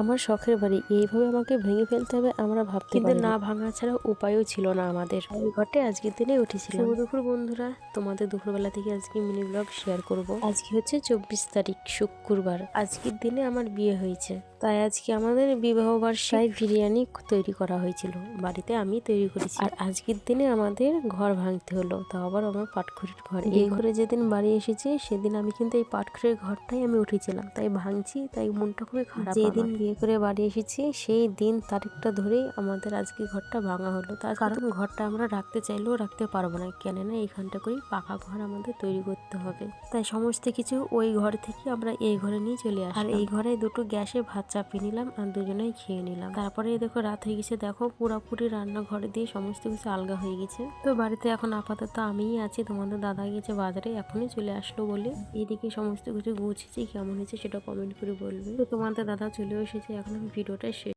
আমার শখের বাড়ি এইভাবে আমাকে ভেঙে ফেলতে হবে আমরা ভাবতে পারি না ভাঙা ছাড়া উপায়ও ছিল না আমাদের। এই ঘরটা আজকের দিনে উঠেছিলাম। শুভ দুপুর বন্ধুরা, তোমাদের দুপুরবেলা থেকে আজকে মিনি ব্লগ শেয়ার করব। আজকে হচ্ছে 24 তারিখ শুক্রবার। আজকের দিনে আমার বিয়ে হয়েছে, তাই আজকে আমাদের বিবাহ বার্ষিক বিরিয়ানি তৈরি করা হয়েছিল, বাড়িতে আমি তৈরি করেছি। আর আজকের দিনে আমাদের ঘর ভাঙতে হলো, তাও আবার আমার পাটখড়ির ঘর। এই ঘরে যেদিন বাড়ি এসেছি সেদিন আমি কিন্তু এই পাটখড়ির ঘরটাই আমি উঠেছিলাম, তাই ভাঙছি, তাই মনটা খুবই খারাপ। যেদিন বিয়ে করে বাড়ি এসেছি সেই দিন তারিখটা ধরেই আমাদের আজকে ঘরটা ভাঙা হলো। তার কারণ ঘরটা আমরা রাখতে চাইলেও রাখতে পারবো না, কেননা এইখানটা করেই পাকা ঘর আমাদের তৈরি করতে হবে। তাই সমস্ত কিছু ওই ঘর থেকে আমরা এই ঘরে নিয়ে চলে আসি। আর এই ঘরে দুটো গ্যাসে ভাত চাপিয়ে নিলাম আর দুজনেই খেয়ে নিলাম। তারপরে দেখো রাত হয়ে গেছে, দেখো পুরাপুরি রান্নাঘরে দিয়ে সমস্ত কিছু আলগা হয়ে গেছে। তো বাড়িতে এখন আপাতত আমিই আছি, তোমাদের দাদা গেছে বাজারে, এখনই চলে আসলো বলে। এইদিকে সমস্ত কিছু গুছিয়েছি, কেমন হয়েছে সেটা কমেন্ট করে বলবে। তো তোমাদের দাদা চলে এসেছে, এখন আমি ভিডিওটা শেষ